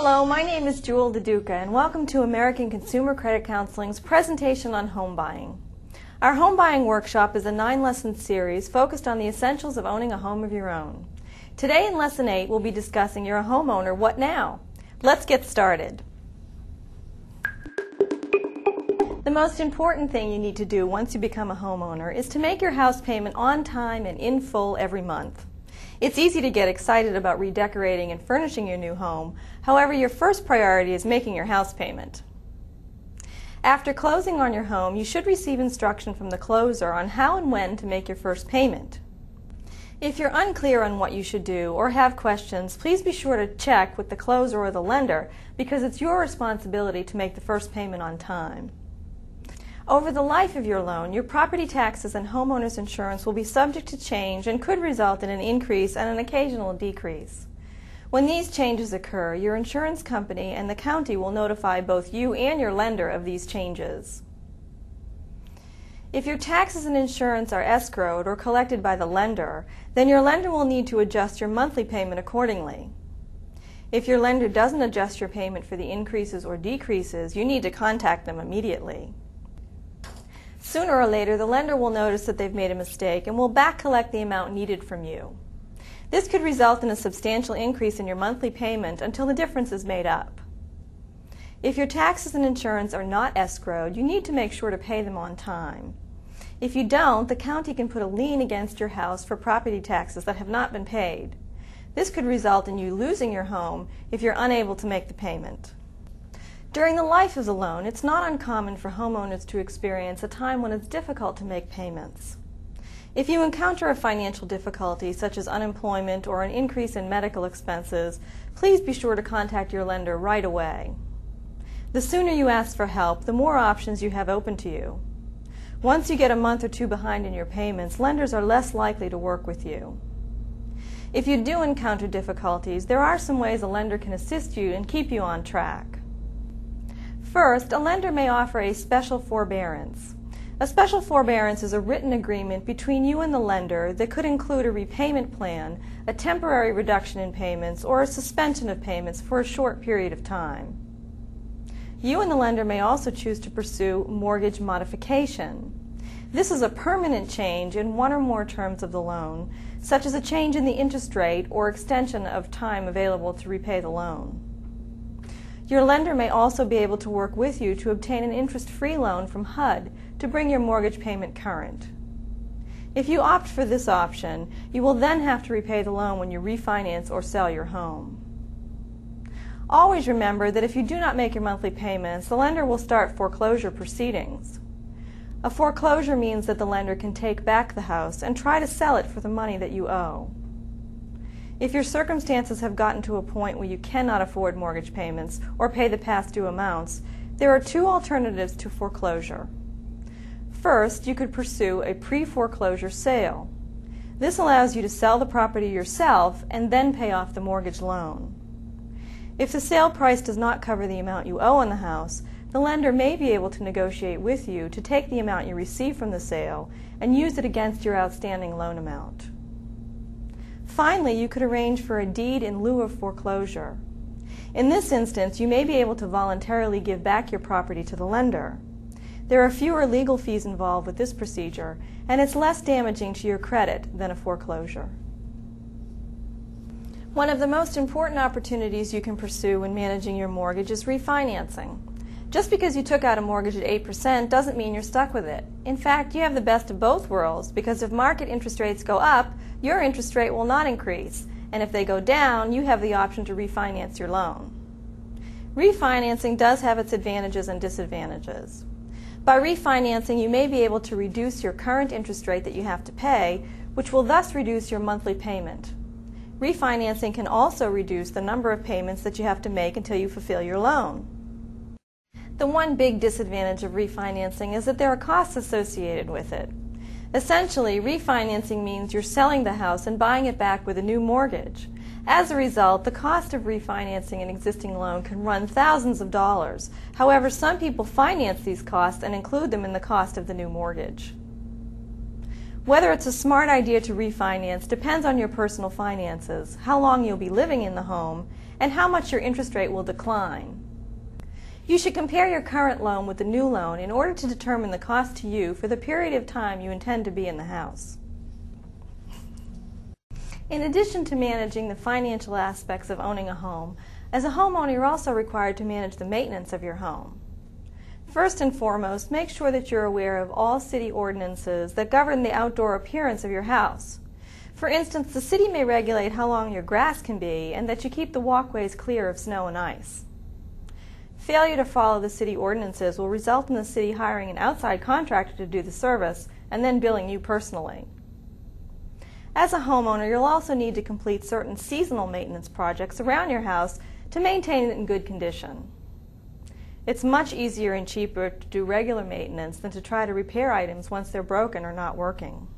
Hello, my name is Jewel DeDuca, and welcome to American Consumer Credit Counseling's presentation on home buying. Our home buying workshop is a 9-lesson series focused on the essentials of owning a home of your own. Today in Lesson 8, we'll be discussing You're a Homeowner, What Now? Let's get started. The most important thing you need to do once you become a homeowner is to make your house payment on time and in full every month. It's easy to get excited about redecorating and furnishing your new home. However, your first priority is making your house payment. After closing on your home, you should receive instruction from the closer on how and when to make your first payment. If you're unclear on what you should do or have questions, please be sure to check with the closer or the lender because it's your responsibility to make the first payment on time. Over the life of your loan, your property taxes and homeowner's insurance will be subject to change and could result in an increase and an occasional decrease. When these changes occur, your insurance company and the county will notify both you and your lender of these changes. If your taxes and insurance are escrowed or collected by the lender, then your lender will need to adjust your monthly payment accordingly. If your lender doesn't adjust your payment for the increases or decreases, you need to contact them immediately. Sooner or later, the lender will notice that they've made a mistake and will back collect the amount needed from you. This could result in a substantial increase in your monthly payment until the difference is made up. If your taxes and insurance are not escrowed, you need to make sure to pay them on time. If you don't, the county can put a lien against your house for property taxes that have not been paid. This could result in you losing your home if you're unable to make the payment. During the life of the loan, it's not uncommon for homeowners to experience a time when it's difficult to make payments. If you encounter a financial difficulty such as unemployment or an increase in medical expenses, please be sure to contact your lender right away. The sooner you ask for help, the more options you have open to you. Once you get a month or two behind in your payments, lenders are less likely to work with you. If you do encounter difficulties, there are some ways a lender can assist you and keep you on track. First, a lender may offer a special forbearance. A special forbearance is a written agreement between you and the lender that could include a repayment plan, a temporary reduction in payments, or a suspension of payments for a short period of time. You and the lender may also choose to pursue mortgage modification. This is a permanent change in one or more terms of the loan, such as a change in the interest rate or extension of time available to repay the loan. Your lender may also be able to work with you to obtain an interest-free loan from HUD to bring your mortgage payment current. If you opt for this option, you will then have to repay the loan when you refinance or sell your home. Always remember that if you do not make your monthly payments, the lender will start foreclosure proceedings. A foreclosure means that the lender can take back the house and try to sell it for the money that you owe. If your circumstances have gotten to a point where you cannot afford mortgage payments or pay the past due amounts, there are two alternatives to foreclosure. First, you could pursue a pre-foreclosure sale. This allows you to sell the property yourself and then pay off the mortgage loan. If the sale price does not cover the amount you owe on the house, the lender may be able to negotiate with you to take the amount you receive from the sale and use it against your outstanding loan amount. Finally, you could arrange for a deed in lieu of foreclosure. In this instance, you may be able to voluntarily give back your property to the lender. There are fewer legal fees involved with this procedure, and it's less damaging to your credit than a foreclosure. One of the most important opportunities you can pursue when managing your mortgage is refinancing. Just because you took out a mortgage at 8% doesn't mean you're stuck with it. In fact, you have the best of both worlds because if market interest rates go up, your interest rate will not increase, and if they go down, you have the option to refinance your loan. Refinancing does have its advantages and disadvantages. By refinancing, you may be able to reduce your current interest rate that you have to pay, which will thus reduce your monthly payment. Refinancing can also reduce the number of payments that you have to make until you fulfill your loan. The one big disadvantage of refinancing is that there are costs associated with it. Essentially, refinancing means you're selling the house and buying it back with a new mortgage. As a result, the cost of refinancing an existing loan can run thousands of dollars. However, some people finance these costs and include them in the cost of the new mortgage. Whether it's a smart idea to refinance depends on your personal finances, how long you'll be living in the home, and how much your interest rate will decline. You should compare your current loan with the new loan in order to determine the cost to you for the period of time you intend to be in the house. In addition to managing the financial aspects of owning a home, as a homeowner you're also required to manage the maintenance of your home. First and foremost, make sure that you're aware of all city ordinances that govern the outdoor appearance of your house. For instance, the city may regulate how long your grass can be and that you keep the walkways clear of snow and ice. Failure to follow the city ordinances will result in the city hiring an outside contractor to do the service and then billing you personally. As a homeowner, you'll also need to complete certain seasonal maintenance projects around your house to maintain it in good condition. It's much easier and cheaper to do regular maintenance than to try to repair items once they're broken or not working.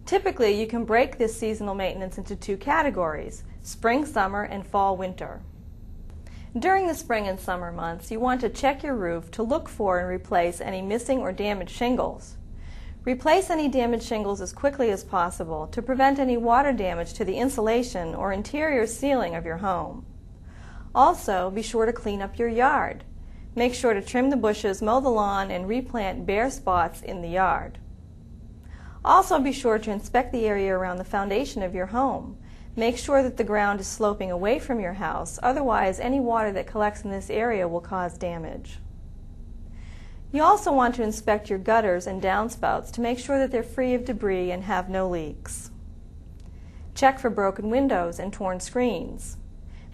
Typically, you can break this seasonal maintenance into two categories: spring, summer, and fall, winter. During the spring and summer months, you want to check your roof to look for and replace any missing or damaged shingles. Replace any damaged shingles as quickly as possible to prevent any water damage to the insulation or interior ceiling of your home. Also, be sure to clean up your yard. Make sure to trim the bushes, mow the lawn, and replant bare spots in the yard. Also, be sure to inspect the area around the foundation of your home. Make sure that the ground is sloping away from your house, otherwise any water that collects in this area will cause damage. You also want to inspect your gutters and downspouts to make sure that they're free of debris and have no leaks. Check for broken windows and torn screens.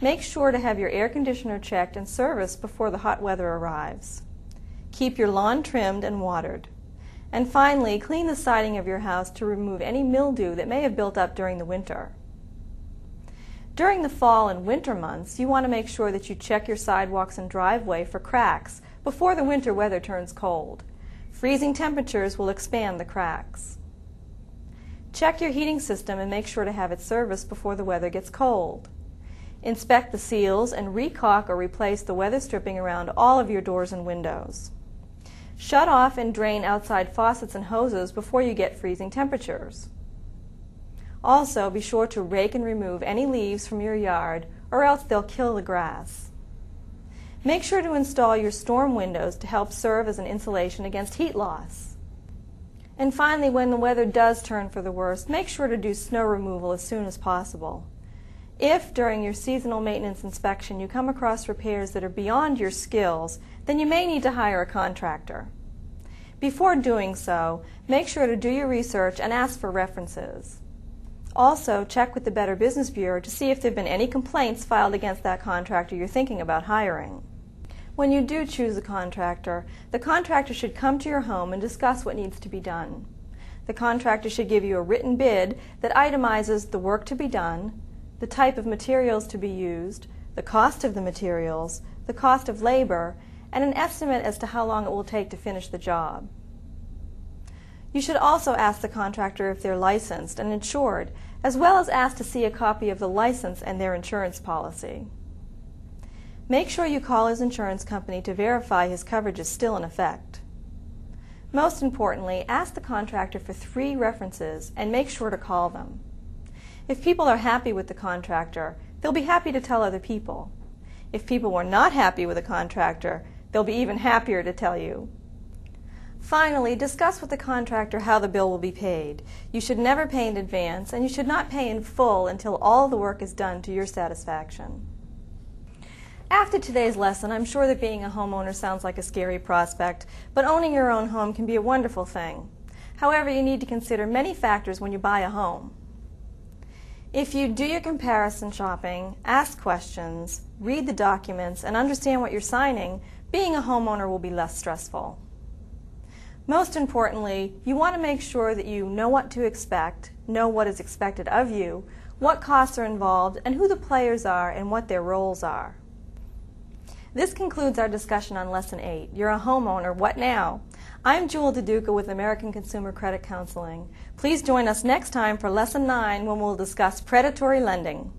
Make sure to have your air conditioner checked and serviced before the hot weather arrives. Keep your lawn trimmed and watered. And finally, clean the siding of your house to remove any mildew that may have built up during the winter. During the fall and winter months, you want to make sure that you check your sidewalks and driveway for cracks before the winter weather turns cold. Freezing temperatures will expand the cracks. Check your heating system and make sure to have it serviced before the weather gets cold. Inspect the seals and re-caulk or replace the weather stripping around all of your doors and windows. Shut off and drain outside faucets and hoses before you get freezing temperatures. Also, be sure to rake and remove any leaves from your yard or else they'll kill the grass. Make sure to install your storm windows to help serve as an insulation against heat loss. And finally, when the weather does turn for the worst, make sure to do snow removal as soon as possible. If, during your seasonal maintenance inspection, you come across repairs that are beyond your skills, then you may need to hire a contractor. Before doing so, make sure to do your research and ask for references. Also, check with the Better Business Bureau to see if there have been any complaints filed against that contractor you're thinking about hiring. When you do choose a contractor, the contractor should come to your home and discuss what needs to be done. The contractor should give you a written bid that itemizes the work to be done, the type of materials to be used, the cost of the materials, the cost of labor, and an estimate as to how long it will take to finish the job. You should also ask the contractor if they're licensed and insured, as well as ask to see a copy of the license and their insurance policy. Make sure you call his insurance company to verify his coverage is still in effect. Most importantly, ask the contractor for 3 references and make sure to call them. If people are happy with the contractor, they'll be happy to tell other people. If people were not happy with a contractor, they'll be even happier to tell you. Finally, discuss with the contractor how the bill will be paid. You should never pay in advance, and you should not pay in full until all the work is done to your satisfaction. After today's lesson, I'm sure that being a homeowner sounds like a scary prospect, but owning your own home can be a wonderful thing. However, you need to consider many factors when you buy a home. If you do your comparison shopping, ask questions, read the documents, and understand what you're signing, being a homeowner will be less stressful. Most importantly, you want to make sure that you know what to expect, know what is expected of you, what costs are involved, and who the players are and what their roles are. This concludes our discussion on Lesson 8. You're a homeowner, what now? I'm Jewel DeDuca with American Consumer Credit Counseling. Please join us next time for Lesson 9 when we'll discuss predatory lending.